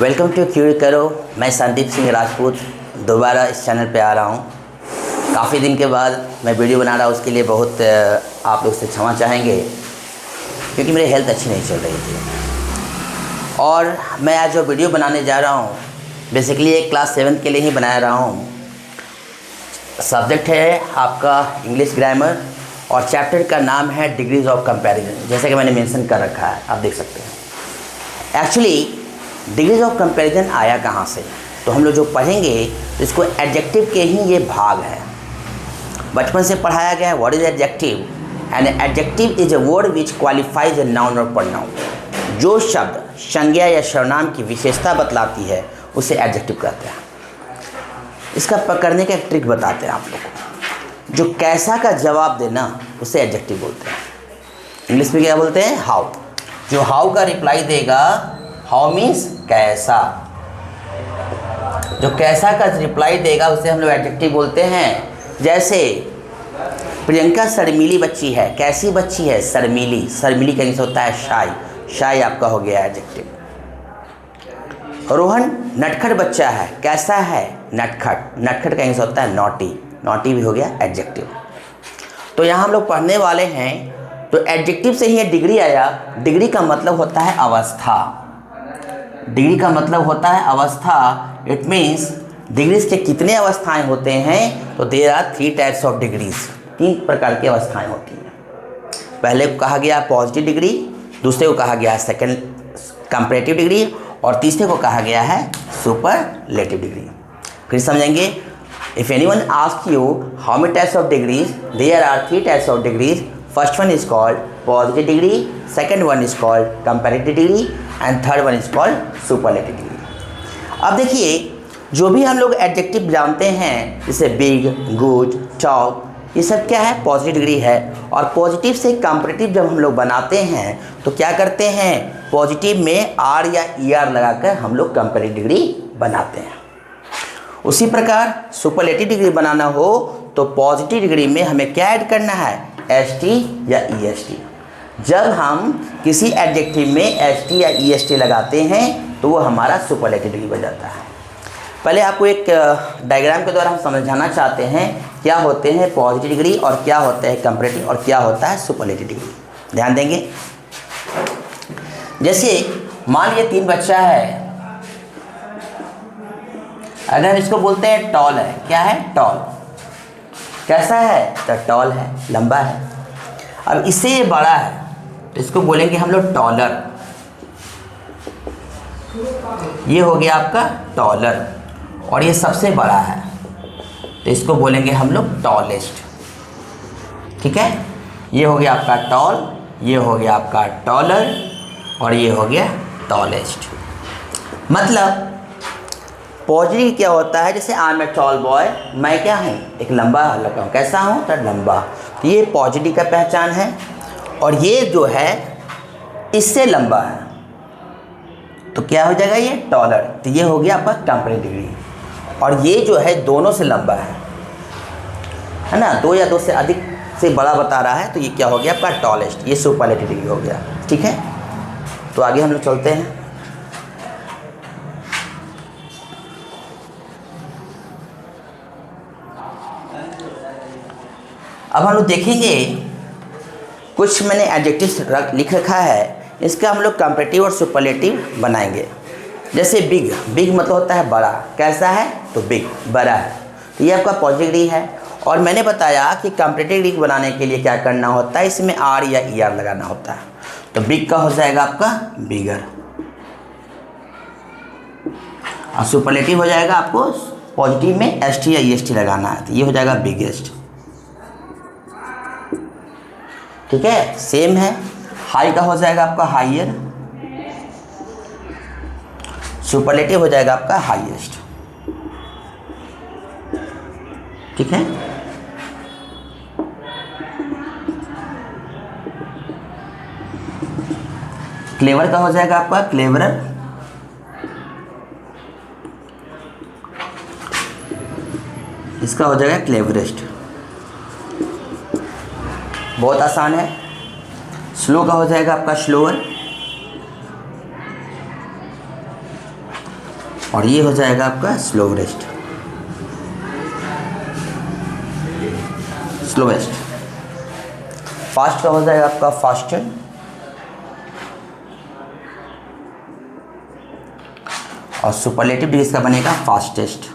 Welcome to Curie करो। मैं संदीप सिंह राजपूत दोबारा इस चैनल पे आ रहा हूँ। काफ़ी दिन के बाद मैं वीडियो बना रहा हूँ, उसके लिए बहुत आप लोग से क्षमा चाहेंगे क्योंकि मेरी हेल्थ अच्छी नहीं चल रही थी। और मैं आज जो वीडियो बनाने जा रहा हूँ बेसिकली एक क्लास 7 के लिए ही बना रहा हूँ। सब्जेक्ट है आपका इंग्लिश ग्रामर और चैप्टर का नाम है डिग्रीज ऑफ कंपैरिजन, जैसे कि मैंने मेंशन कर रखा है, आप देख सकते हैं। एक्चुअली डिग्रीज ऑफ कंपैरिजन आया कहाँ से, तो हम लोग जो पढ़ेंगे तो इसको एडजेक्टिव के ही ये भाग है। बचपन से पढ़ाया गया है what is adjective, and adjective is a word which qualifies a noun और प्रोनाउन। जो शब्द संज्ञा या सर्वनाम की विशेषता बतलाती है उसे एडजेक्टिव कहते हैं। इसका पकड़ने का एक ट्रिक बताते हैं आप लोगों को। जो कैसा का जवाब देना उसे एडजेक्टिव बोलते हैं। इंग्लिश में क्या बोलते हैं? हाउ। जो हाउ का रिप्लाई देगा, हाउ मीन्स कैसा, जो कैसा का रिप्लाई देगा उसे हम लोग एडजेक्टिव बोलते हैं। जैसे प्रियंका शर्मीली बच्ची है। कैसी बच्ची है? शर्मीली। शर्मीली का इंग्लिश होता है शाई। शाई आपका हो गया एडजेक्टिव। रोहन नटखट बच्चा है। कैसा है? नटखट। नटखट का इंग्लिश होता है नॉटी। नॉटी भी हो गया एडजेक्टिव। तो यहाँ हम लोग पढ़ने वाले हैं, तो एडजेक्टिव से ही डिग्री आया। डिग्री का मतलब होता है अवस्था। डिग्री का मतलब होता है अवस्था। इट मीन्स डिग्रीज के कितने अवस्थाएं होते हैं, तो there are 3 types of degrees. 3 प्रकार की अवस्थाएं होती हैं। पहले को कहा गया पॉजिटिव डिग्री, दूसरे को कहा गया सेकंड कंपैरेटिव डिग्री, और तीसरे को कहा गया है सुपरलेटिव डिग्री। फिर समझेंगे। If anyone ask you how many types of degrees, there are 3 types of degrees. First one is called positive degree, second one is called comparative degree, and third one is called superlative degree. अब देखिए, जो भी हम लोग adjective जानते हैं जैसे big, good, top, ये सब क्या है? पॉजिटिव डिग्री है। और पॉजिटिव से कंपैरेटिव जब हम लोग बनाते हैं तो क्या करते हैं? पॉजिटिव में आर या ई आर लगाकर हम लोग कंपैरेटिव डिग्री बनाते हैं। उसी प्रकार सुपरलेटिव डिग्री बनाना हो तो पॉजिटिव डिग्री में हमें क्या ऐड करना है? एस टी या ई एस टी। जब हम किसी एडजेक्टिव में एस टी या ई एस टी लगाते हैं तो वो हमारा सुपरलेटिव डिग्री बन जाता है। पहले आपको एक डायग्राम के द्वारा हम समझाना चाहते हैं क्या होते हैं पॉजिटिव डिग्री और क्या होता है कंपैरेटिव और क्या होता है सुपरलेटिव डिग्री। ध्यान देंगे। जैसे मान लीजिए 3 बच्चा है। अगर इसको बोलते हैं टॉल है। क्या है? टॉल। कैसा है? तो टॉल है, लंबा है। अब इससे ये बड़ा है तो इसको बोलेंगे हम लोग टॉलर। ये हो गया आपका टॉलर। और ये सबसे बड़ा है तो इसको बोलेंगे हम लोग टॉलेस्ट। ठीक है? ये हो गया आपका टॉल, ये हो गया आपका टॉलर, और ये हो गया टॉलेस्ट। मतलब पॉजिटिव क्या होता है? जैसे I am a tall boy, मैं क्या हूँ? एक लंबा लड़का हूँ। कैसा हूँ? तो लंबा। तो ये पॉजिटिव का पहचान है। और ये जो है इससे लंबा है तो क्या हो जाएगा? ये टॉलर। तो ये हो गया आपका कंपैरेटिव डिग्री। और ये जो है दोनों से लंबा है ना, 2 या 2 से अधिक से बड़ा बता रहा है तो ये क्या हो गया? आपका टॉलेस्ट। ये सुपरलेटिव डिग्री हो गया। ठीक है? तो आगे हम लोग चलते हैं। अब हम लोग देखेंगे कुछ मैंने एडजेक्टिव लिख रखा है, इसका हम लोग कंपैरेटिव और सुपरलेटिव बनाएंगे। जैसे बिग। बिग मतलब होता है बड़ा। कैसा है? तो बिग, बड़ा है। तो ये आपका पॉजिटिव डिग्री है। और मैंने बताया कि कंपैरेटिव डिग्री बनाने के लिए क्या करना होता है? इसमें आर या ई आर लगाना होता है। तो बिग का हो जाएगा आपका बिगर, और सुपरलेटिव हो जाएगा आपको पॉजिटिव में एस टी या ई एस टी लगाना है। तो ये हो जाएगा बिगेस्ट। ठीक है? सेम है। हाई का हो जाएगा आपका हाइयर, सुपरलेटिव हो जाएगा आपका हाईएस्ट। ठीक है? क्लेवर का हो जाएगा आपका क्लेवरर, इसका हो जाएगा क्लेवरेस्ट। बहुत आसान है। स्लो का हो जाएगा आपका स्लोअर, और ये हो जाएगा आपका स्लोवेस्ट। स्लोवेस्ट। फास्ट का हो जाएगा आपका फास्टर। और सुपरलेटिव डिग्री इसका बनेगा फास्टेस्ट।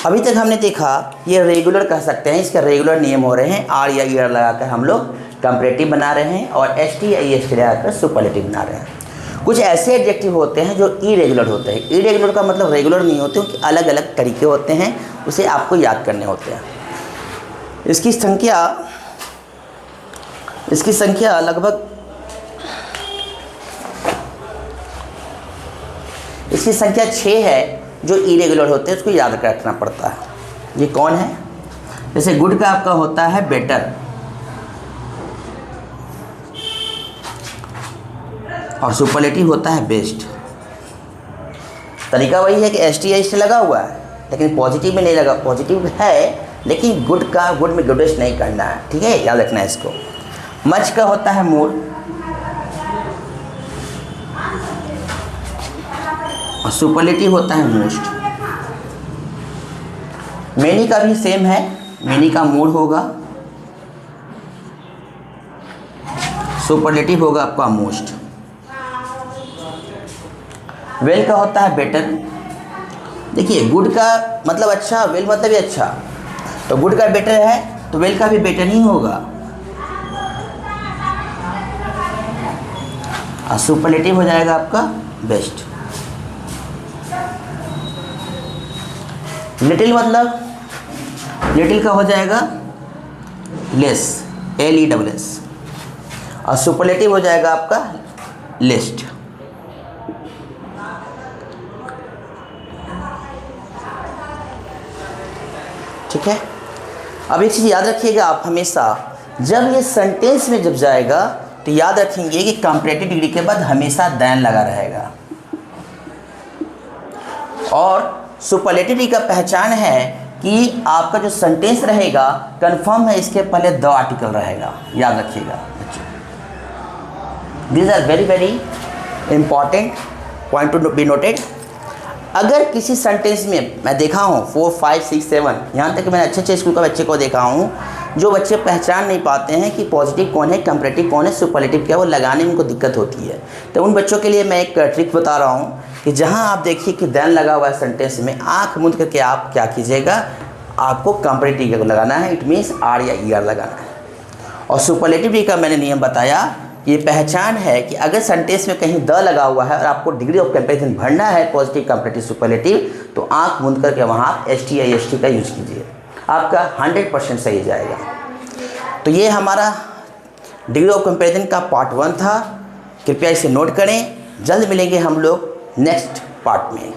अभी तक हमने देखा ये रेगुलर कह सकते हैं, इसका रेगुलर नियम हो रहे हैं। आर या ईयर लगाकर हम लोग कंपैरेटिव बना रहे हैं और एस टी या ई एस टी लगाकर सुपरलेटिव बना रहे हैं। कुछ ऐसे एडजेक्टिव होते हैं जो इरेगुलर होते हैं। इरेगुलर का मतलब रेगुलर नहीं होते, उनके अलग अलग तरीके होते हैं, उसे आपको याद करने होते हैं। इसकी संख्या लगभग इसकी संख्या 6 है जो इरेगुलर होते हैं, उसको याद रखना पड़ता है। ये कौन है? जैसे गुड का आपका होता है बेटर, और सुपरलेटिव होता है बेस्ट। तरीका वही है कि एस टी एस टी लगा हुआ है, लेकिन पॉजिटिव में नहीं लगा। पॉजिटिव है लेकिन गुड में गुडेस्ट नहीं करना है, ठीक है, याद रखना है इसको। मच का होता है मोर, और सुपरलेटिव होता है मोस्ट। मेनी का भी सेम है, मेनी का मोर होगा, सुपरलेटिव होगा आपका मोस्ट। वेल का होता है बेटर। देखिए गुड का मतलब अच्छा, वेल मतलब भी अच्छा, तो गुड का बेटर है तो वेल का भी बेटर ही होगा। और सुपरलेटिव हो जाएगा आपका बेस्ट। लिटिल मतलब लिटिल का हो जाएगा लेस, LESS, और सुपरलेटिव हो जाएगा आपका लिस्ट। ठीक है। अब एक चीज़ याद रखिएगा आप हमेशा, जब ये सेंटेंस में जब जाएगा तो याद रखेंगे कि कंपैरेटिव डिग्री के बाद हमेशा देन लगा रहेगा। और सुपरलेटिव डिग्री का पहचान है कि आपका जो सेंटेंस रहेगा कंफर्म है, इसके पहले द आर्टिकल रहेगा, याद रखिएगा। These are very very important point to be noted. अगर किसी सेंटेंस में मैं देखा हूँ 4, 5, 6, 7, यहाँ तक कि मैंने अच्छे स्कूल का बच्चे को देखा हूँ जो बच्चे पहचान नहीं पाते हैं कि पॉजिटिव कौन है, कंपैरेटिव कौन है, सुपरलेटिव क्या है, वो लगाने में उनको दिक्कत होती है। तो उन बच्चों के लिए मैं एक ट्रिक बता रहा हूँ कि जहाँ आप देखिए कि देन लगा हुआ है सेंटेंस में, आँख मूंद करके आप क्या कीजिएगा, आपको कंपैरेटिव को लगाना है, इट मीन्स आर या ई आर लगाना है। और सुपरलेटिव का मैंने नियम बताया, ये पहचान है कि अगर सेंटेंस में कहीं द लगा हुआ है और आपको डिग्री ऑफ कंपैरिजन भरना है पॉजिटिव, कंपैरेटिव, सुपरलेटिव, तो आंख मूंद करके वहाँ आप ST या EST का यूज़ कीजिए, आपका 100% सही जाएगा। तो ये हमारा डिग्री ऑफ कंपैरिजन का पार्ट 1 था। कृपया इसे नोट करें। जल्द मिलेंगे हम लोग नेक्स्ट पार्ट में।